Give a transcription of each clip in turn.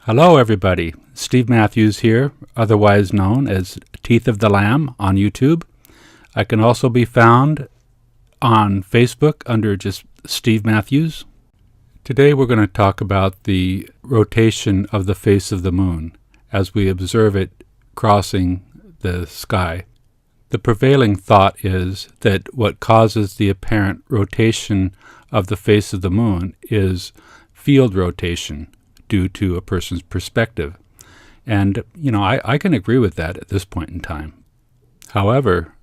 Hello everybody, Steve Matthews here, otherwise known as Teeth of the Lamb on YouTube. I can also be found on Facebook under just Steve Matthews. Today we're going to talk about the rotation of the face of the moon as we observe it crossing the sky. The prevailing thought is that what causes the apparent rotation of the face of the moon is field rotation, due to a person's perspective. And, I can agree with that at this point in time. However,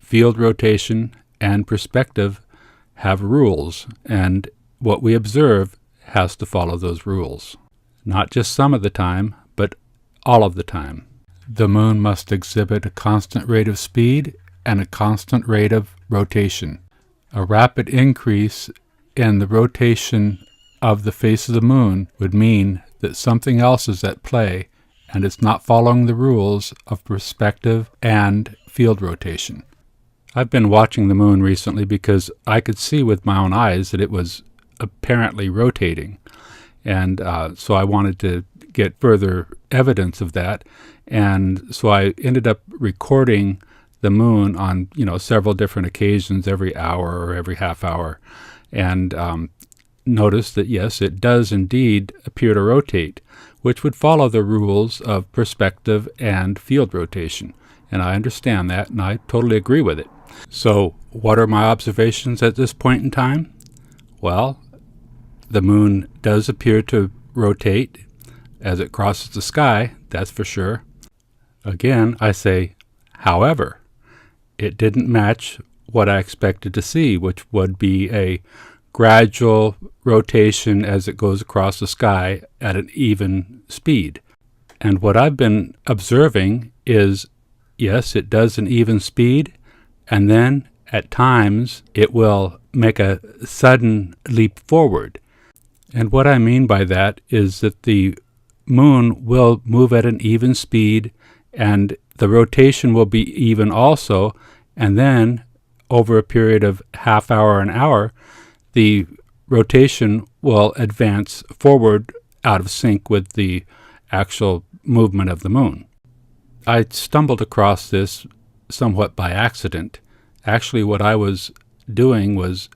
field rotation and perspective have rules, and what we observe has to follow those rules. Not just some of the time, but all of the time. The moon must exhibit a constant rate of speed and a constant rate of rotation. A rapid increase in the rotation of the face of the moon would mean that something else is at play and it's not following the rules of perspective and field rotation. I've been watching the moon recently because I could see with my own eyes that it was apparently rotating, and so I wanted to get further evidence of that, and so I ended up recording the moon on several different occasions, every hour or every half hour, and notice that yes, it does indeed appear to rotate, which would follow the rules of perspective and field rotation. And I understand that, and I totally agree with it. So what are my observations at this point in time? Well, the moon does appear to rotate as it crosses the sky, that's for sure. Again, I say, however, it didn't match what I expected to see, which would be a gradual rotation as it goes across the sky at an even speed. And what I've been observing is, yes, it does an even speed, and then at times it will make a sudden leap forward. And what I mean by that is that the moon will move at an even speed, and the rotation will be even also, and then over a period of half hour, an hour, the rotation will advance forward out of sync with the actual movement of the moon. I stumbled across this somewhat by accident. Actually, what I was doing was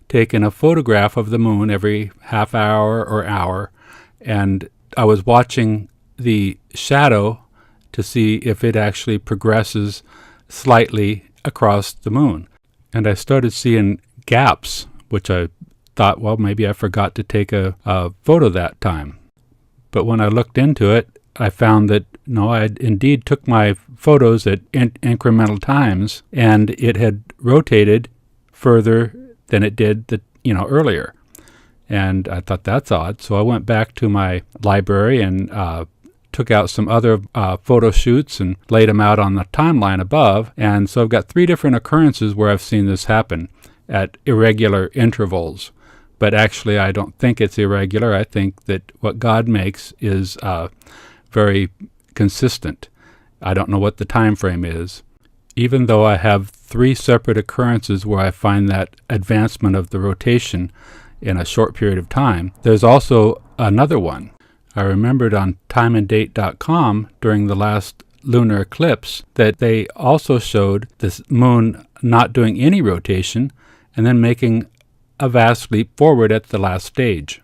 taking a photograph of the moon every half hour or hour, and I was watching the shadow to see if it actually progresses slightly across the moon. And I started seeing gaps, which I thought, well, maybe I forgot to take a photo that time. But when I looked into it, I found that, no, I indeed took my photos at incremental times, and it had rotated further than it did earlier. And I thought, that's odd. So I went back to my library and took out some other photo shoots and laid them out on the timeline above. And so I've got 3 different occurrences where I've seen this happen at irregular intervals. But actually, I don't think it's irregular. I think that what God makes is very consistent. I don't know what the time frame is. Even though I have 3 separate occurrences where I find that advancement of the rotation in a short period of time, there's also another one. I remembered on timeanddate.com during the last lunar eclipse that they also showed this moon not doing any rotation and then making a vast leap forward at the last stage.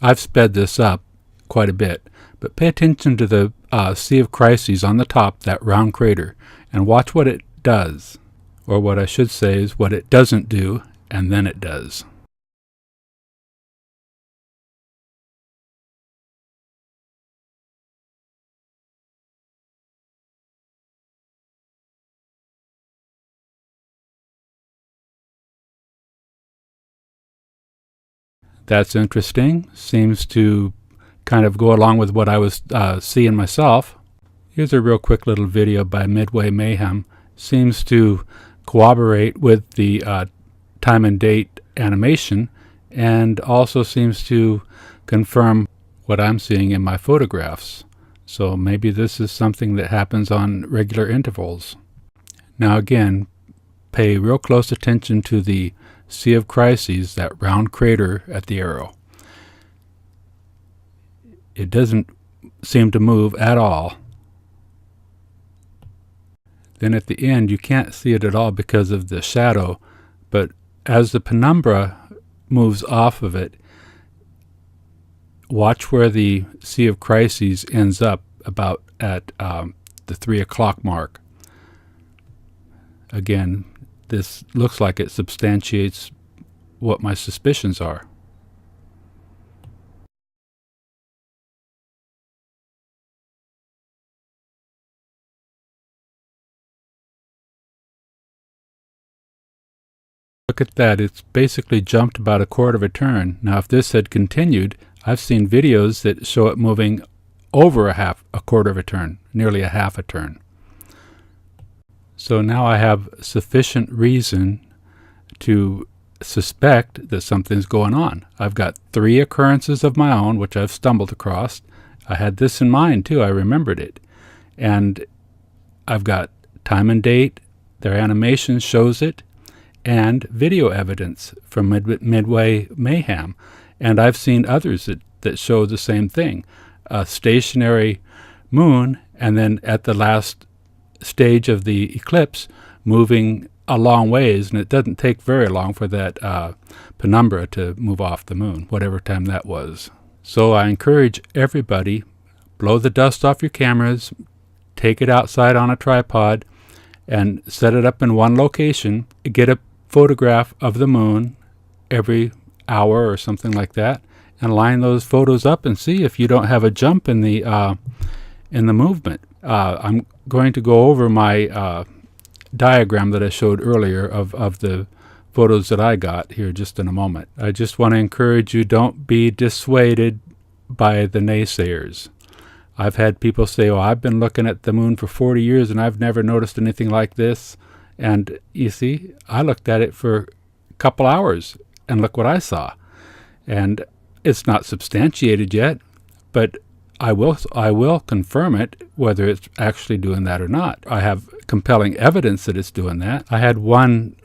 I've sped this up quite a bit, but pay attention to the Sea of Crises on the top, that round crater, and watch what it does, or what I should say is what it doesn't do, and then it does. That's interesting. Seems to kind of go along with what I was seeing myself. Here's a real quick little video by Midway Mayhem. Seems to corroborate with the time and date animation, and also seems to confirm what I'm seeing in my photographs. So maybe this is something that happens on regular intervals. Now again, pay real close attention to the Sea of Crises, that round crater at the arrow. It doesn't seem to move at all. Then at the end, you can't see it at all because of the shadow, but as the penumbra moves off of it, watch where the Sea of Crises ends up about at the 3 o'clock mark. Again, this looks like it substantiates what my suspicions are. Look at that, it's basically jumped about a quarter of a turn. Now if this had continued, I've seen videos that show it moving over a quarter of a turn, nearly a half a turn. So now I have sufficient reason to suspect that something's going on. I've got 3 occurrences of my own, which I've stumbled across. I had this in mind too, I remembered it. And I've got time and date, their animation shows it, and video evidence from Midway Mayhem. And I've seen others that show the same thing. A stationary moon, and then at the last stage of the eclipse, moving a long ways, and it doesn't take very long for that penumbra to move off the moon, whatever time that was. So I encourage everybody, blow the dust off your cameras, take it outside on a tripod, and set it up in one location. Get a photograph of the moon every hour or something like that, and line those photos up and see if you don't have a jump in the movement. I'm going to go over my diagram that I showed earlier of the photos that I got here just in a moment. I just want to encourage you, don't be dissuaded by the naysayers. I've had people say, oh, I've been looking at the moon for 40 years and I've never noticed anything like this. And you see, I looked at it for a couple hours and look what I saw. And it's not substantiated yet, but I will confirm it, whether it's actually doing that or not. I have compelling evidence that it's doing that. I had one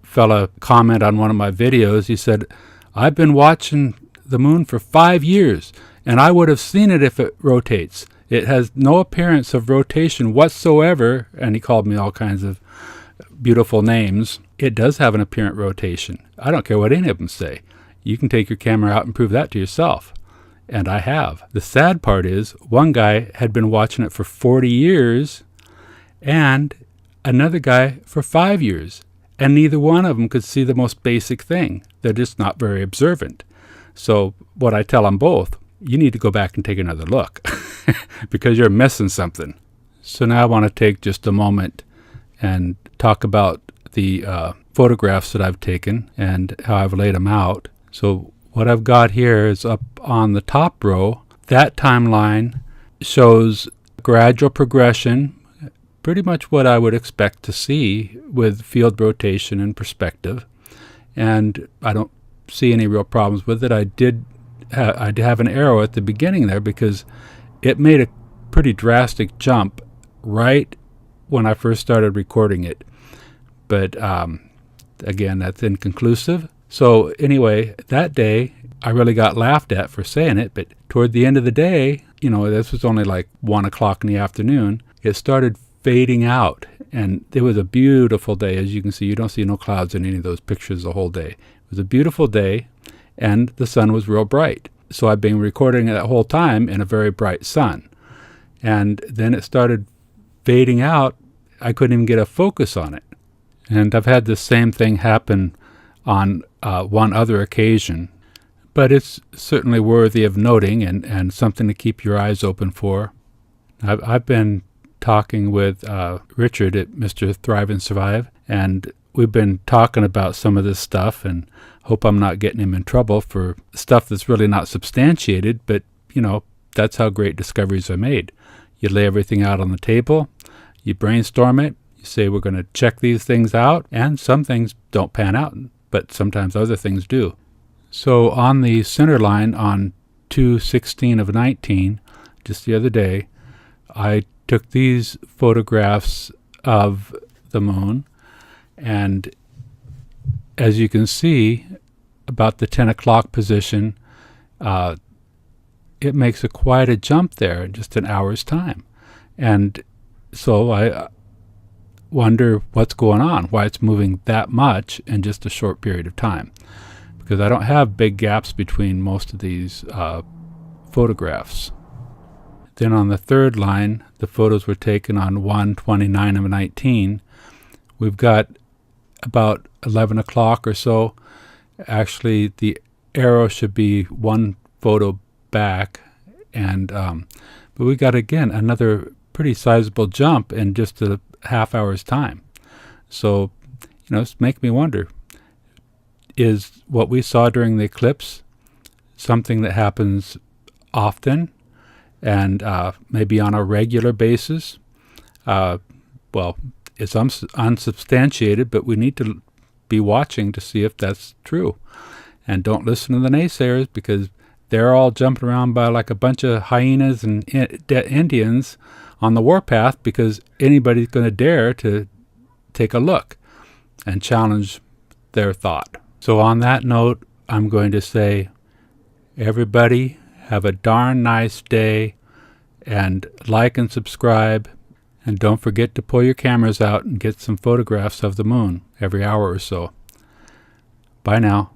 fella comment on one of my videos. He said, I've been watching the moon for 5 years, and I would have seen it if it rotates. It has no appearance of rotation whatsoever, and he called me all kinds of beautiful names. It does have an apparent rotation. I don't care what any of them say. You can take your camera out and prove that to yourself. And I have. The sad part is, one guy had been watching it for 40 years, and another guy for 5 years. And neither one of them could see the most basic thing. They're just not very observant. So what I tell them both, you need to go back and take another look because you're missing something. So now I want to take just a moment and talk about the photographs that I've taken and how I've laid them out. So what I've got here is up on the top row. That timeline shows gradual progression, pretty much what I would expect to see with field rotation and perspective. And I don't see any real problems with it. I did have an arrow at the beginning there because it made a pretty drastic jump right when I first started recording it. But again, that's inconclusive. So anyway, that day I really got laughed at for saying it, but toward the end of the day, this was only like 1 o'clock in the afternoon, it started fading out. And it was a beautiful day. As you can see, you don't see no clouds in any of those pictures the whole day. It was a beautiful day, and the sun was real bright. So I've been recording that whole time in a very bright sun. And then it started fading out. I couldn't even get a focus on it. And I've had the same thing happen on one other occasion. But it's certainly worthy of noting and something to keep your eyes open for. I've been talking with Richard at Mr. Thrive and Survive, and we've been talking about some of this stuff, and hope I'm not getting him in trouble for stuff that's really not substantiated, but that's how great discoveries are made. You lay everything out on the table, you brainstorm it, you say we're going to check these things out, and some things don't pan out, but sometimes other things do. So on the center line on 2/16 of 19, just the other day, I took these photographs of the moon, and as you can see, about the 10 o'clock position, it makes quite a jump there in just an hour's time. And so I wonder what's going on, why it's moving that much in just a short period of time. Because I don't have big gaps between most of these photographs. Then on the third line, the photos were taken on 1/29/19. We've got about 11 o'clock or so. Actually, the arrow should be one photo back, and but we got again another pretty sizable jump in just a half hour's time. So, it's making me wonder, is what we saw during the eclipse something that happens often and maybe on a regular basis? Well, it's unsubstantiated, but we need to be watching to see if that's true. And don't listen to the naysayers, because they're all jumping around by like a bunch of hyenas and Indians on the warpath, because anybody's going to dare to take a look and challenge their thought. So on that note, I'm going to say, everybody have a darn nice day, and like and subscribe, and don't forget to pull your cameras out and get some photographs of the moon every hour or so. Bye now.